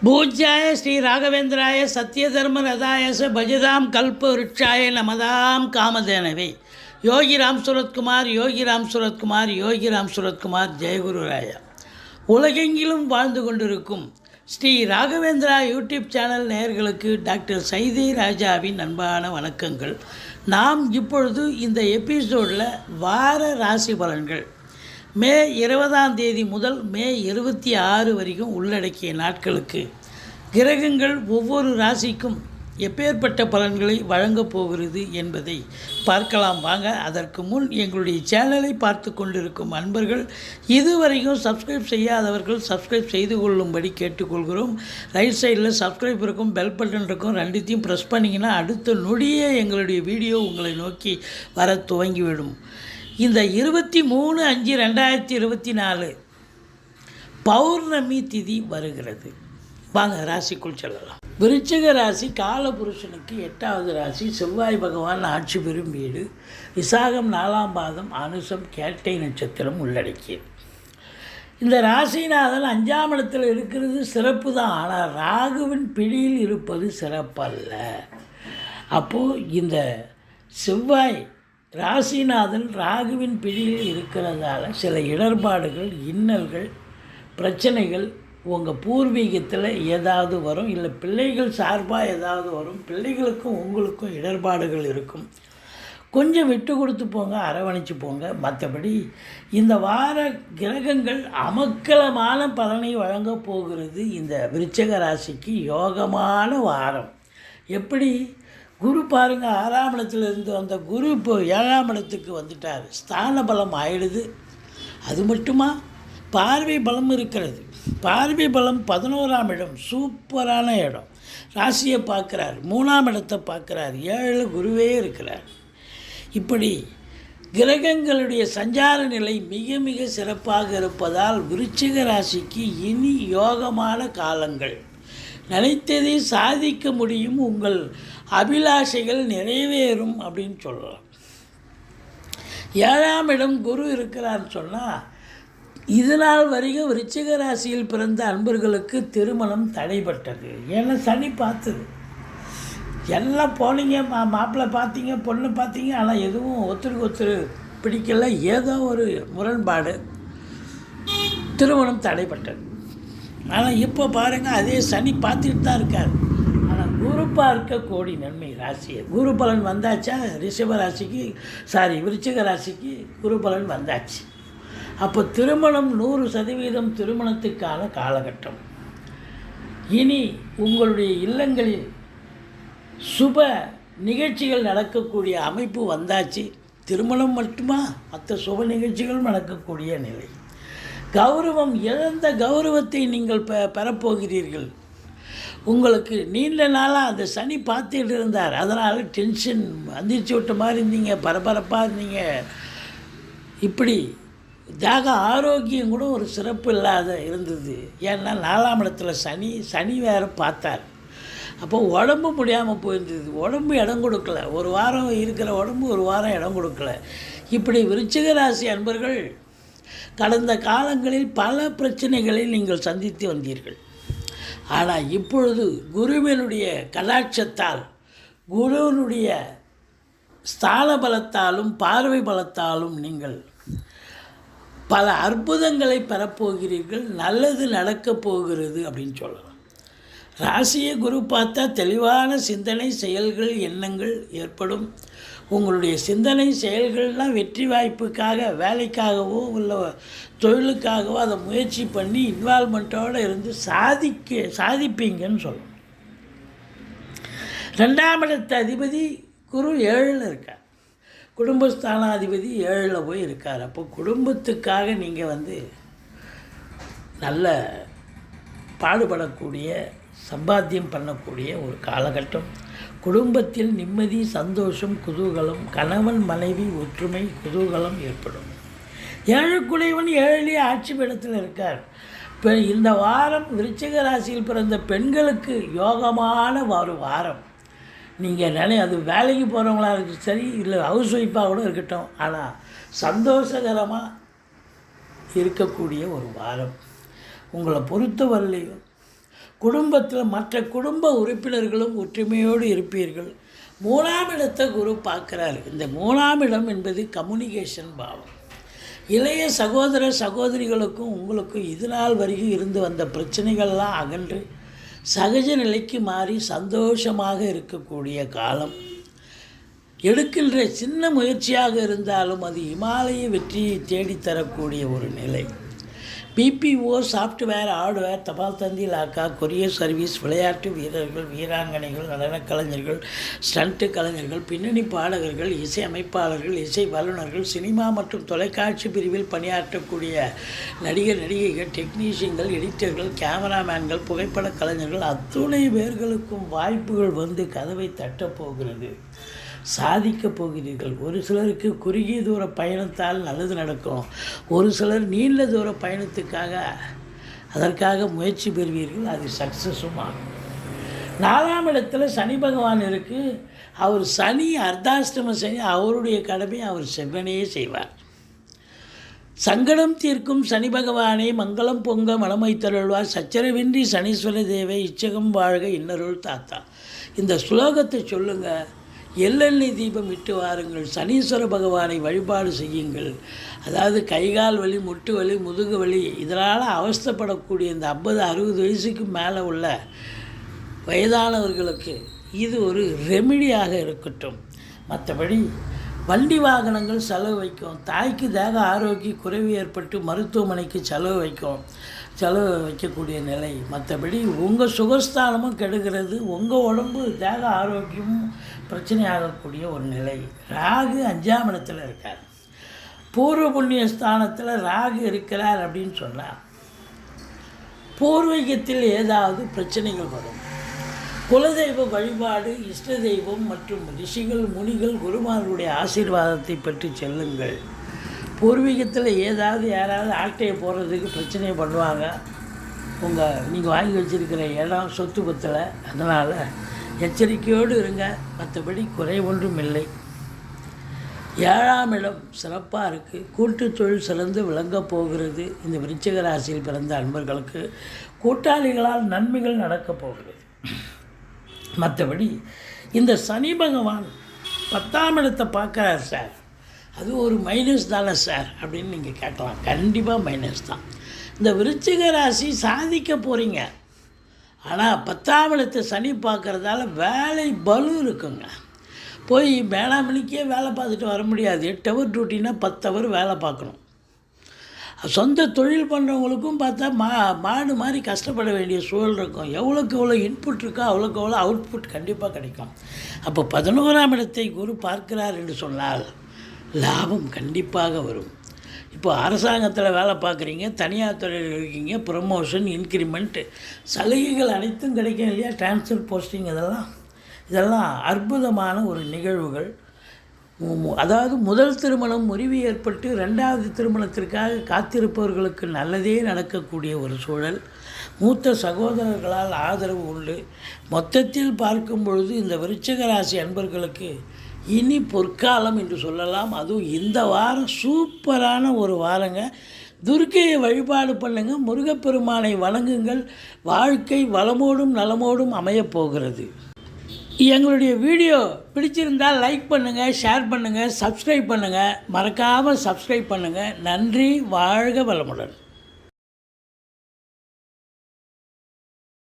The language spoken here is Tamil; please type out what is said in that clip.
பூஜ்யாய ஸ்ரீ ராகவேந்திராய சத்யதர்ம ரதாயச பஜதாம் கல்ப விருட்சாய நமதாம் காமதேனவே. யோகிராம் சுரத்குமார் யோகிராம் சுரத்குமார் யோகிராம் சுரத்குமார் ஜெயகுருராயா. உலகெங்கிலும் வாழ்ந்து கொண்டிருக்கும் ஸ்ரீ ராகவேந்திரா யூடியூப் சேனல் நேயர்களுக்கு டாக்டர் சைதை ராஜாவின் அன்பான வணக்கங்கள். நாம் இப்பொழுது இந்த எபிசோடில் வார ராசி பலன்கள் மே 20 முதல் மே 26 வரைக்கும் உள்ளடக்கிய நாட்களுக்கு கிரகங்கள் ஒவ்வொரு ராசிக்கும் எப்பேற்பட்ட பலன்களை வழங்கப் போகிறது என்பதை பார்க்கலாம் வாங்க. அதற்கு முன் எங்களுடைய சேனலை பார்த்து கொண்டிருக்கும் அன்பர்கள் இதுவரைக்கும் சப்ஸ்கிரைப் செய்யாதவர்கள் சப்ஸ்கிரைப் செய்து கொள்ளும்படி கேட்டுக்கொள்கிறோம். ரைட் சைடில் சப்ஸ்கிரைப் இருக்கும், பெல் பட்டன் இருக்கும், ரெண்டுத்தையும் ப்ரெஸ் பண்ணிங்கன்னா அடுத்த நொடியே எங்களுடைய வீடியோ உங்களை நோக்கி வர துவங்கிவிடும். இந்த 23/5/2024 பௌர்ணமி திதி வருகிறது. வாங்க ராசிக்குள் செல்லலாம். விருச்சிக ராசி காலபுருஷனுக்கு 8வது ராசி. செவ்வாய் பகவான் ஆட்சி பெறும் வீடு. விசாகம் 4ஆம் பாதம், அனுசம் கேட்டை நட்சத்திரம் உள்ளடக்கியது. இந்த ராசிநாதன் 5ஆம் இடத்தில் இருக்கிறது சிறப்பு தான். ஆனால் ராகுவின் பிடியில் இருப்பது சிறப்பல்ல. அப்போது இந்த செவ்வாய் ராசிநாதன் ராகுவின் பிடியில் இருக்கிறதால சில இடர்பாடுகள், இன்னல்கள், பிரச்சனைகள் உங்கள் பூர்வீகத்தில் ஏதாவது வரும், இல்லை பிள்ளைகள் சார்பாக ஏதாவது வரும். பிள்ளைகளுக்கும் உங்களுக்கும் இடர்பாடுகள் இருக்கும். கொஞ்சம் விட்டு கொடுத்து போங்க, அரவணைச்சு போங்க. மற்றபடி இந்த வார கிரகங்கள் அமக்கலமான பலனை வழங்கப் போகிறது. இந்த விருச்சிக ராசிக்கு யோகமான வாரம். எப்படி? குரு பாருங்கள், 6ஆம் இடத்துலேருந்து வந்த குரு இப்போ 7ஆம் இடத்துக்கு வந்துட்டார். ஸ்தான பலம் ஆயிடுது. அது மட்டுமா, பார்வை பலம் இருக்கிறது. பார்வை பலம் 11ஆம் இடம், சூப்பரான இடம். ராசியை பார்க்குறார், 3ஆம் இடத்தை பார்க்குறார், 7 குருவே இருக்கிறார். இப்படி கிரகங்களுடைய சஞ்சார நிலை மிக மிக சிறப்பாக இருப்பதால் விருச்சிக ராசிக்கு இனி யோகமான காலங்கள். நினைத்ததை சாதிக்க முடியும், உங்கள் அபிலாஷைகள் நிறைவேறும் அப்படின்னு சொல்லலாம். 7ஆம் இடம் குரு இருக்கிறான்னு சொன்னால் இதனால் வரைக்கும் விருச்சிக ராசியில் பிறந்த அன்பர்களுக்கு திருமணம் தடைப்பட்டது. ஏன்னா சனி பார்த்தது. எல்லாம் போனீங்க, மாப்பிள்ளை பார்த்தீங்க, பொண்ணு பார்த்தீங்க, ஆனால் எதுவும் ஒருத்தருக்கு ஒருத்தர் பிடிக்கல, ஏதோ ஒரு முரண்பாடு, திருமணம் தடைப்பட்டது. ஆனால் இப்போ பாருங்கள், அதே சனி பார்த்துட்டு தான் இருக்கார். ஆனால் குரு பார்க்க கோடி நன்மை. ராசியை குரு பலன் வந்தாச்சா? ரிஷப ராசிக்கு விருச்சிக ராசிக்கு குரு பலன் வந்தாச்சு. அப்போ திருமணம் 100% திருமணத்துக்கான காலகட்டம். இனி உங்களுடைய இல்லங்களில் சுப நிகழ்ச்சிகள் நடக்கக்கூடிய அமைப்பு வந்தாச்சு. திருமணம் மட்டுமா, மற்ற சுப நிகழ்ச்சிகளும் நடக்கக்கூடிய நிலை. கௌரவம், இழந்த கௌரவத்தை நீங்கள் பெறப்போகிறீர்கள். உங்களுக்கு நீண்ட நாளாக அந்த சனி பார்த்துட்டு இருந்தார், அதனால் டென்ஷன் வந்துச்சு விட்ட மாதிரி இருந்தீங்க, பரபரப்பாக இருந்தீங்க. இப்படி தேக ஆரோக்கியம் கூட ஒரு சிறப்பு இல்லாத இருந்தது. ஏன்னா 4ஆம் இடத்துல சனி வேறு பார்த்தார். அப்போ உடம்பு முடியாமல் போயிருந்தது. உடம்பு இடம் கொடுக்கல. ஒரு வாரம் இருக்கிற உடம்பு ஒரு வாரம் இடம் கொடுக்கல. இப்படி விருச்சிக ராசி அன்பர்கள் கடந்த காலங்களில் பல பிரச்சனைகளை நீங்கள் சந்தித்து வந்தீர்கள். ஆனால் இப்பொழுது குருவினுடைய கடாட்சத்தால், குருவினுடைய ஸ்தான பலத்தாலும் பார்வை பலத்தாலும் நீங்கள் பல அற்புதங்களை பெறப்போகிறீர்கள். நல்லது நடக்கப் போகிறது அப்படின்னு சொல்லலாம். ராசியை குரு பார்த்தா தெளிவான சிந்தனை, செயல்கள், எண்ணங்கள் ஏற்படும். உங்களுடைய சிந்தனை செயல்கள்லாம் வெற்றி வாய்ப்புக்காக, வேலைக்காகவோ இல்லை தொழிலுக்காகவோ அதை முயற்சி பண்ணி இன்வால்மெண்ட்டோடு இருந்து சாதிப்பீங்கன்னு சொல்லணும். 2ஆம் இடத்து அதிபதி குரு 7ல் இருக்கார். குடும்பஸ்தானாதிபதி 7ல் போய் இருக்கார். அப்போ குடும்பத்துக்காக நீங்கள் நல்ல பாடுபடக்கூடிய, சம்பாத்தியம் பண்ணக்கூடிய ஒரு காலகட்டம். குடும்பத்தில் நிம்மதி, சந்தோஷம், குதூகலம், கணவன் மனைவி ஒற்றுமை, குதூகலம் ஏற்படும். 7 குடைவன் 7லேயே ஆட்சி பீடத்தில் இருக்கார். இப்போ இந்த வாரம் விருச்சிக ராசியில் பிறந்த பெண்களுக்கு யோகமான ஒரு வாரம். நீங்கள் அது வேலைக்கு போகிறவங்களா இருக்கு சரி, இல்லை ஹவுஸ் ஒய்ஃபாக கூட இருக்கட்டும், ஆனால் சந்தோஷகரமாக இருக்கக்கூடிய ஒரு வாரம். உங்களை பொறுத்தவரையிலையும் குடும்பத்தில் மற்ற குடும்ப உறுப்பினர்களும் ஒற்றுமையோடு இருப்பீர்கள். 3ஆம் இடத்தை குரு பார்க்குறாரு. இந்த 3ஆம் இடம் என்பது கம்யூனிகேஷன் பாவம். இளைய சகோதர சகோதரிகளுக்கும் உங்களுக்கும் இது நாள் வரைக்கும் இருந்து வந்த பிரச்சனைகள்லாம் அகன்று சகஜ நிலைக்கு மாறி சந்தோஷமாக இருக்கக்கூடிய காலம். எடுக்கின்ற சின்ன முயற்சியாக இருந்தாலும் அது இமாலய வெற்றியை தேடித்தரக்கூடிய ஒரு நிலை. பிபிஓ, சாஃப்ட்வேர், ஹார்ட்வேர், தபால் தந்தி இலாக்கா, கொரியர் சர்வீஸ், விளையாட்டு வீரர்கள், வீராங்கனைகள், நடனக் கலைஞர்கள், ஸ்டண்ட்டு கலைஞர்கள், பின்னணி பாடகர்கள், இசை அமைப்பாளர்கள், இசை வல்லுநர்கள், சினிமா மற்றும் தொலைக்காட்சி பிரிவில் பணியாற்றக்கூடிய நடிகர் நடிகைகள், டெக்னீஷியன்கள், எடிட்டர்கள், கேமராமேன்கள், புகைப்பட கலைஞர்கள் அத்துணை பேர்களுக்கும் வாய்ப்புகள் வந்து கதவை தட்டப்போகிறது. சாதிக்கப் போகிறீர்கள். ஒரு சிலருக்கு குறுகிய தூர பயணத்தால் நல்லது நடக்கும். ஒரு சிலர் நீண்ட தூர பயணத்துக்காக அதற்காக முயற்சி பெறுவீர்கள். அது சக்ஸஸும் ஆகும். 4ஆம் இடத்துல சனி பகவான் இருக்குது. அவர் சனி அர்த்தாஷ்டம சனி. அவருடைய கடமை அவர் செவ்வனையே செய்வார். சங்கடம் தீர்க்கும் சனி பகவானை மங்களம் பொங்க மனமை தருள்வார். சச்சரவின்றி சனீஸ்வர தேவை இச்சகம் வாழ்க இன்னருள் தாத்தா. இந்த ஸ்லோகத்தை சொல்லுங்கள். எள்ளெண்ணெய் தீபம் இட்டு வாருங்கள். சனீஸ்வர பகவானை வழிபாடு செய்யுங்கள். அதாவது கைகால் வலி, முட்டு வலி, முதுகு வலி இதனால் அவஸ்தைப்படக்கூடிய இந்த 50-60 வயசுக்கு மேலே உள்ள வயதானவர்களுக்கு இது ஒரு ரெமிடியாக இருக்கட்டும். மற்றபடி வண்டி வாகனங்கள் செலவு வைக்கும். தாய்க்கு தேக ஆரோக்கிய குறைவு ஏற்பட்டு மருத்துவமனைக்கு செலவு வைக்கக்கூடிய நிலை. மற்றபடி உங்கள் சுகஸ்தானமும் கெடுகிறது. உங்கள் உடம்பு தேக ஆரோக்கியமும் பிரச்சனையாகக்கூடிய ஒரு நிலை. ராகு 5ஆம் இடத்துல இருக்கார். பூர்வ புண்ணிய ஸ்தானத்தில் ராகு இருக்கிறார் அப்படின்னு சொன்னார். பூர்வீகத்தில் ஏதாவது பிரச்சனைகள் வரும். குலதெய்வ வழிபாடு, இஷ்ட தெய்வம் மற்றும் ரிஷிகள், முனிகள், குருமார்களுடைய ஆசீர்வாதத்தை பற்றி செல்லுங்கள். பூர்வீகத்தில் யாராவது ஆட்டையை போடுறதுக்கு பிரச்சனையை பண்ணுவாங்க. நீங்கள் வாங்கி வச்சுருக்கிற இடம் சொத்து பத்தில். அதனால் எச்சரிக்கையோடு இருங்க. மற்றபடி குறை ஒன்றும் இல்லை. 7ஆம் இடம் சிறப்பாக இருக்குது. கூட்டு தொழில் சிறந்து விளங்கப் போகிறது. இந்த விருச்சிக ராசியில் பிறந்த அன்பர்களுக்கு கூட்டாளிகளால் நன்மைகள் நடக்கப் போகிறது. மற்றபடி இந்த சனி பகவான் 10ஆம் இடத்தை பார்க்குறார் சார். அது ஒரு மைனஸ் தானே சார் அப்படின்னு நீங்கள் கேட்கலாம். கண்டிப்பாக மைனஸ் தான். இந்த விருச்சிக ராசி சாதிக்க போகிறீங்க. ஆனால் 10ஆம் இடத்தை சனி பார்க்குறதால வேலை பலு இருக்குங்க. போய் 7ஆம் மணிக்கே வேலை பார்த்துட்டு வர முடியாது. 8 ஹவர் டியூட்டினா 10 ஹவர் வேலை பார்க்கணும். சொந்த தொழில் பண்ணுறவங்களுக்கும் பார்த்தா மாடு மாதிரி கஷ்டப்பட வேண்டிய சூழல் இருக்கும். எவ்வளோக்கு எவ்வளோ இன்புட் இருக்கோ அவ்வளோக்கு எவ்வளோ அவுட்புட் கண்டிப்பாக கிடைக்கும். அப்போ 11ஆம் இடத்தை குரு பார்க்கிறார் என்று சொன்னால் லாபம் கண்டிப்பாக வரும். இப்போ அரசாங்கத்தில் வேலை பார்க்குறீங்க, தனியார் துறையில் இருக்கீங்க, ப்ரமோஷன், இன்க்ரிமெண்ட், சலுகைகள் அனைத்தும் கிடைக்கும் இல்லையா? ட்ரான்ஸ்ஃபர் போஸ்டிங் இதெல்லாம் அற்புதமான ஒரு நிகழ்வுகள். அதாவது முதல் திருமணம் முறிவு ஏற்பட்டு 2வது திருமணத்திற்காக காத்திருப்பவர்களுக்கு நல்லதே நடக்கக்கூடிய ஒரு சூழல். மூத்த சகோதரர்களால் ஆதரவு உண்டு. மொத்தத்தில் பார்க்கும் பொழுது இந்த விருச்சிக ராசி அன்பர்களுக்கு இனி பொற்காலம் என்று சொல்லலாம். அதுவும் இந்த வாரம் சூப்பரான ஒரு வாரங்க. துர்க்கையை வழிபாடு பண்ணுங்கள். முருகப்பெருமானை வணங்குங்கள். வாழ்க்கை வளமோடும் நலமோடும் அமையப்போகிறது. எங்களுடைய வீடியோ பிடிச்சிருந்தால் லைக் பண்ணுங்கள், ஷேர் பண்ணுங்கள், சப்ஸ்கிரைப் பண்ணுங்கள். மறக்காமல் சப்ஸ்கிரைப் பண்ணுங்கள். நன்றி. வாழ்க வளமுடன்.